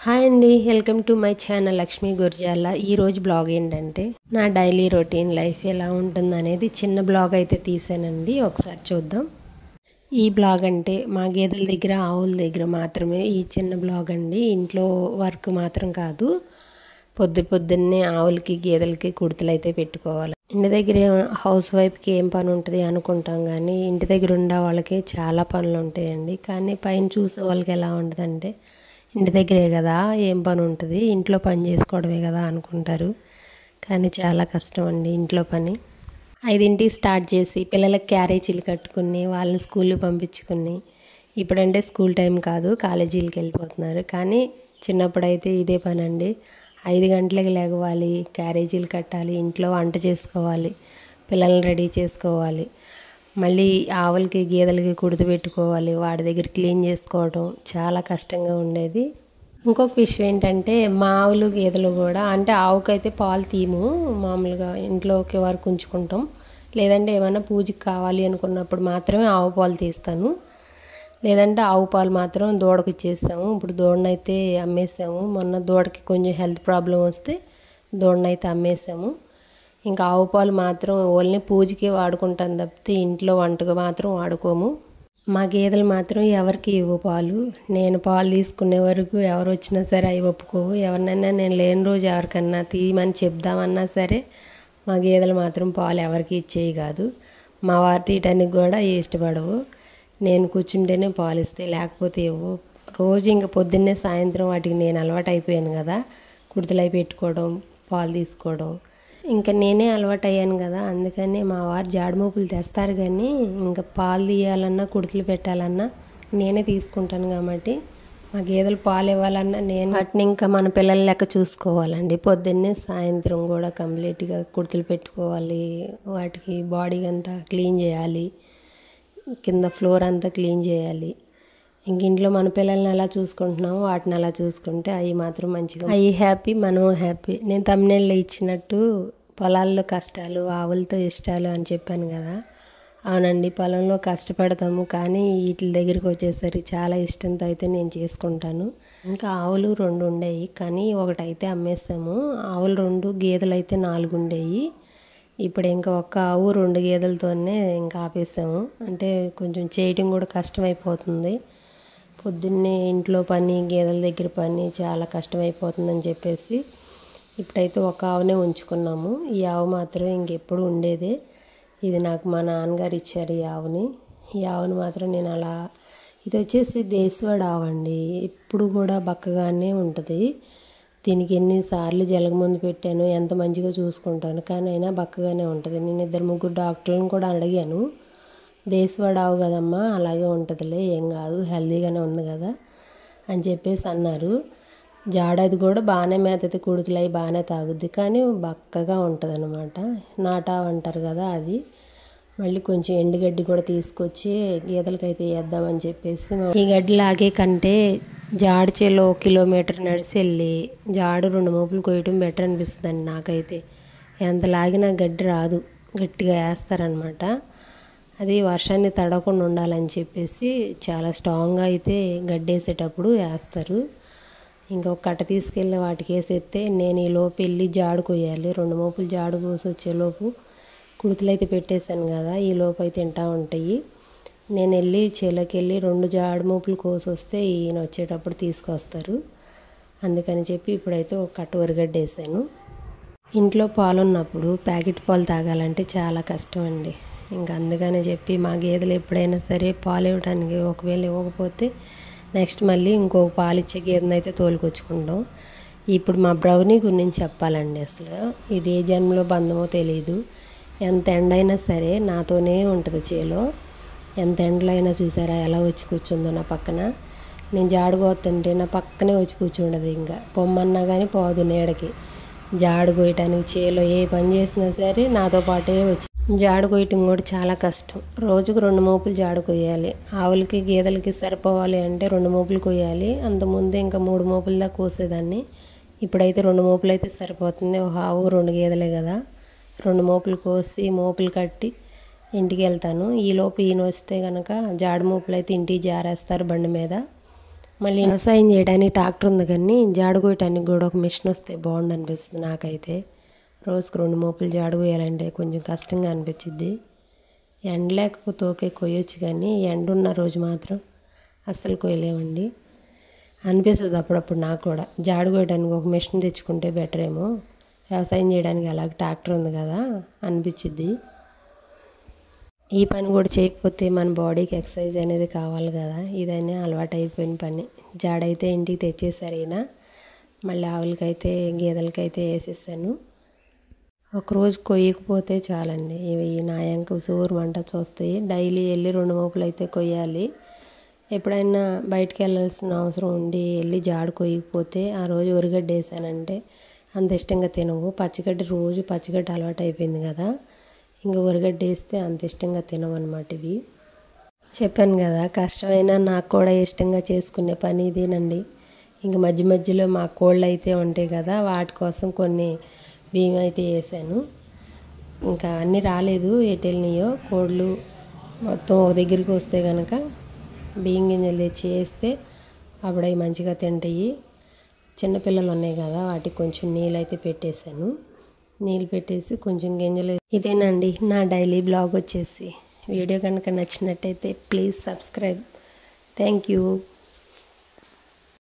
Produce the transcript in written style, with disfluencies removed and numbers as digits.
Hi అండి, welcome to my channel Lakshmi Gurjala. ఈరోజు blog ఏంటంటే నా డైలీ రొటీన్ లైఫ్ ఎలా ఉంటుందనేది చిన్న బ్లాగ్ అయితే తీసానండి. ఒకసారి చూద్దాం. ఈ బ్లాగ్ అంటే మా గేదెల దగ్గర ఆవుల దగ్గర మాత్రమే ఈ చిన్న బ్లాగ్ అండి. ఇంట్లో వర్క్ మాత్రం కాదు. పొద్దున్నే ఆవులకి గేదెలకి కుర్తులు అయితే పెట్టుకోవాలి. ఇంటి దగ్గర హౌస్ వైఫ్కి ఏం పని ఉంటుంది అనుకుంటాం, కానీ ఇంటి దగ్గర ఉండే వాళ్ళకి చాలా పనులు ఉంటాయండి. కానీ పైన చూసే వాళ్ళకి ఎలా ఉంటుందంటే ఇంటి దగ్గరే కదా ఏం పని ఉంటుంది, ఇంట్లో పని చేసుకోవడమే కదా అనుకుంటారు. కానీ చాలా కష్టం అండి ఇంట్లో పని. 5ంటికి స్టార్ట్ చేసి పిల్లలకి క్యారేజీలు కట్టుకుని వాళ్ళని స్కూల్కి పంపించుకుని, ఇప్పుడంటే స్కూల్ టైం కాదు, కాలేజీలకు వెళ్ళిపోతున్నారు. కానీ చిన్నప్పుడైతే ఇదే పని అండి. 5 గంటలకు లెగవాలి, క్యారేజీలు కట్టాలి, ఇంట్లో వంట చేసుకోవాలి, పిల్లల్ని రెడీ చేసుకోవాలి, మళ్ళీ ఆవులకి గేదెలకి కుడితి పెట్టుకోవాలి, వాడి దగ్గర క్లీన్ చేసుకోవడం చాలా కష్టంగా ఉండేది. ఇంకొక విషయం ఏంటంటే మా ఆవులు గేదెలు కూడా, అంటే ఆవుకైతే పాలు తీము, మామూలుగా ఇంట్లోకి వరకు ఉంచుకుంటాం. లేదంటే ఏమైనా పూజకి కావాలి అనుకున్నప్పుడు మాత్రమే ఆవు పాలు తీస్తాను. లేదంటే ఆవు పాలు మాత్రం దూడకు ఇచ్చేస్తాము. ఇప్పుడు దూడనైతే అమ్మేసాము. మొన్న దూడకి కొంచెం హెల్త్ ప్రాబ్లం వస్తే దూడనైతే అమ్మేసాము. ఇంకా ఆవు పాలు మాత్రం ఓన్లీ పూజకి వాడుకుంటాం తప్పితే ఇంట్లో వంటకు మాత్రం వాడుకోము. మా గేదెలు మాత్రం ఎవరికి ఇవ్వు పాలు. నేను పాలు తీసుకునే వరకు ఎవరు వచ్చినా సరే అవి ఒప్పుకోవు. ఎవరినైనా నేను లేని రోజు ఎవరికన్నా తీయమని చెప్దామన్నా సరే మా గేదెలు మాత్రం పాలు ఎవరికి ఇచ్చేవి కాదు. మా వారు తీయటానికి కూడా ఇష్టపడవు. నేను కూర్చుంటేనే పాలు ఇస్తాయి, లేకపోతే ఇవ్వు. రోజు ఇంకా పొద్దున్నే సాయంత్రం వాటికి నేను అలవాటు అయిపోయాను కదా, కుర్తులై పెట్టుకోవడం, పాలు తీసుకోవడం. ఇంకా నేనే అలవాటు అయ్యాను కదా, అందుకని మా వారు జాడిమోపులు తెస్తారు. కానీ ఇంకా పాలు తీయాలన్నా కుర్తులు పెట్టాలన్నా నేనే తీసుకుంటాను. కాబట్టి మా గేదెలు పాలు ఇవ్వాలన్నా నేను వాటిని ఇంకా మన పిల్లల లెక్క చూసుకోవాలండి. పొద్దున్నే సాయంత్రం కూడా కంప్లీట్గా కుర్తులు పెట్టుకోవాలి, వాటికి బాడీ అంతా క్లీన్ చేయాలి, కింద ఫ్లోర్ అంతా క్లీన్ చేయాలి. ఇంక ఇంట్లో మన పిల్లల్ని ఎలా చూసుకుంటున్నామో వాటిని అలా చూసుకుంటే అవి మాత్రం మంచిగా, అవి హ్యాపీ, మనం హ్యాపీ. నేను తమ్ముళ్ళలో ఇచ్చినట్టు పొలాల్లో కష్టాలు ఆవులతో ఇష్టాలు అని చెప్పాను కదా. అవునండి, పొలంలో కష్టపడతాము, కానీ వీటి దగ్గరికి వచ్చేసరికి చాలా ఇష్టంతో అయితే నేను చేసుకుంటాను. ఇంకా ఆవులు 2 ఉండేవి, కానీ ఒకటైతే అమ్మేస్తాము. ఆవులు 2, గేదెలు అయితే 4 ఉండేవి. ఇప్పుడు ఇంకా ఒక్క ఆవు 2 గేదెలతోనే ఇంకా ఆపేసాము. అంటే కొంచెం చేయటం కూడా కష్టమైపోతుంది. పొద్దున్నే ఇంట్లో పని, గేదెల దగ్గర పని చాలా కష్టమైపోతుందని చెప్పేసి ఇప్పుడైతే ఒక ఆవునే ఉంచుకున్నాము. ఈ ఆవు మాత్రం ఇంకెప్పుడు ఉండేదే. ఇది నాకు మా నాన్నగారు ఇచ్చారు ఈ ఆవుని. ఈ ఆవుని మాత్రం నేను అలా, ఇది వచ్చేసి దేశవాడ ఆవు అండి. ఎప్పుడు కూడా బక్కగానే ఉంటుంది. దీనికి ఎన్నిసార్లు జలగముందు పెట్టాను, ఎంత మంచిగా చూసుకుంటాను, కానీ అయినా బక్కగానే ఉంటుంది. నేను 2-3 డాక్టర్లను కూడా అడిగాను. దేశవాడ ఆవు కదమ్మా, అలాగే ఉంటుందిలే, ఏం కాదు, హెల్తీగానే ఉంది కదా అని చెప్పేసి అన్నారు. జాడది కూడా బాగానే మేతది, కుడుతులు అవి బాగానే తాగుద్ది, కానీ బక్కగా ఉంటుంది అనమాట. నాటావు అంటారు కదా అది. మళ్ళీ కొంచెం ఎండుగడ్డి కూడా తీసుకొచ్చి గేదెలకైతే వేద్దామని చెప్పేసి, ఈ గడ్డి లాగే కంటే జాడు చేలో 1 కిలోమీటర్ నడిచి వెళ్ళి జాడు 2 మోపులు కొయ్యటం బెటర్ అనిపిస్తుందండి నాకైతే. ఎంత లాగినా గడ్డి రాదు, గట్టిగా వేస్తారనమాట. అది వర్షాన్ని తడవకుండా ఉండాలని చెప్పేసి చాలా స్ట్రాంగ్గా అయితే గడ్డి వేసేటప్పుడు వేస్తారు. ఇంకొక కట్ట తీసుకెళ్ళి వాటికి వేసేస్తే నేను ఈ లోపు వెళ్ళి జాడు కొయ్యాలి. 2 మోపులు జాడు కోసి వచ్చేలోపు కుడుతులు అయితే పెట్టేశాను కదా, ఈ లోపు అయితే తింటూ ఉంటాయి. నేను వెళ్ళి చేలోకి వెళ్ళి 2 జాడు మోపులు కోసి వస్తే ఈయన వచ్చేటప్పుడు తీసుకొస్తారు. అందుకని చెప్పి ఇప్పుడైతే ఒక కట్ట వరిగడ్డ వేసాను. ఇంట్లో పాలు ఉన్నప్పుడు ప్యాకెట్ పాలు తాగాలంటే చాలా కష్టం అండి. ఇంకా అందుకని చెప్పి మా గేదెలు ఎప్పుడైనా సరే పాలు ఇవ్వడానికి ఒకవేళ ఇవ్వకపోతే నెక్స్ట్ మళ్ళీ ఇంకొక పాలు ఇచ్చే గేదెని అయితే తోలుకొచ్చుకుంటాం. ఇప్పుడు మా బ్రౌనీ గురించి చెప్పాలండి. అసలు ఇది ఏ జన్మలో బంధమో తెలియదు. ఎంత ఎండైనా సరే నాతోనే ఉంటుంది చేలో. ఎంత ఎండలో అయినా చూసారా ఎలా వచ్చి కూర్చుందో నా పక్కన. నేను జాడుకోతుంటే నా పక్కనే వచ్చి కూర్చుండదు. ఇంకా పొమ్మన్నా కానీ పోదు నీడకి. జాడు కొయ్యటానికి చేలో ఏ పని చేసినా సరే నాతో పాటే వచ్చి. జాడు కొయ్యటం కూడా చాలా కష్టం. రోజుకు 2 మోపులు జాడు కొయ్యాలి. ఆవులకి గేదెలకి సరిపోవాలి అంటే 2 మోపులు కొయ్యాలి. అంతకుముందు ఇంకా 3 మోపుల దాకా కోసేదాన్ని. ఇప్పుడైతే 2 మోపులు అయితే సరిపోతుంది. ఒక ఆవు 2 గేదెలే కదా, 2 మోపులు కోసి మోపులు కట్టి ఇంటికి వెళ్తాను. ఈలోపు ఈయన వస్తే కనుక జాడు మోపులు అయితే ఇంటికి జారేస్తారు బండి మీద. మళ్ళీ వ్యవసాయం చేయడానికి ట్రాక్టర్ ఉంది కానీ జాడు కోయటానికి కూడా ఒక మిషన్ వస్తే బాగుండు అనిపిస్తుంది నాకైతే. రోజుకు 2 మోపులు జాడు కోయాలంటే కొంచెం కష్టంగా అనిపించిద్ది. ఎండ లేకపోతే ఓకే కొయ్యొచ్చు, కానీ ఎండ ఉన్న రోజు మాత్రం అస్సలు కొయ్యలేమండి. అనిపిస్తుంది అప్పుడప్పుడు నాకు కూడా జాడు కోయడానికి ఒక మిషన్ తెచ్చుకుంటే బెటర్ ఏమో, వ్యవసాయం చేయడానికి అలాగ ట్రాక్టర్ ఉంది కదా అనిపించిద్ది. ఈ పని కూడా చేయకపోతే మన బాడీకి ఎక్సర్సైజ్ అనేది కావాలి కదా, ఇదైనా అలవాటు అయిపోయిన పని. జాడైతే ఇంటికి తెచ్చేసారు ఈయన, మళ్ళీ ఆవులకైతే గేదెలకైతే వేసేసాను. ఒకరోజు కొయ్యకపోతే చాలండి, ఇవి నాయంకు సూరు మంట చూస్తాయి. డైలీ వెళ్ళి 2 మోపులు అయితే కొయ్యాలి. ఎప్పుడైనా బయటికి వెళ్ళాల్సిన అవసరం ఉండి వెళ్ళి జాడు కొయ్యకపోతే ఆ రోజు ఉరిగడ్డ వేసానంటే అంత ఇష్టంగా తినవు. పచ్చిగడ్డి రోజు పచ్చిగడ్డి అలవాటు అయిపోయింది కదా, ఇంకా ఉరగడ్డ వేస్తే అంత ఇష్టంగా తినవన్నమాట. ఇవి చెప్పాను కదా, కష్టమైనా నాకు కూడా ఇష్టంగా చేసుకునే పని ఇదేనండి. ఇంక మధ్య మధ్యలో మా కోళ్ళు అయితే ఉంటాయి కదా, వాటి కోసం కొన్ని బియ్యం అయితే వేసాను. ఇంకా అన్నీ రాలేదు, ఎటు వెళ్ళినాయో కోళ్ళు మొత్తం ఒక దగ్గరికి వస్తే కనుక బియ్యం గింజలు తెచ్చి వేస్తే అప్పుడు అవి మంచిగా తింటాయి. చిన్నపిల్లలు ఉన్నాయి కదా, వాటికి కొంచెం నీళ్ళు అయితే పెట్టేశాను. నీళ్ళు పెట్టేసి కొంచెం గింజలు. ఇదేనండి నా డైలీ బ్లాగ్ వచ్చేసి. వీడియో కనుక నచ్చినట్టయితే ప్లీజ్ సబ్స్క్రైబ్. Thank you.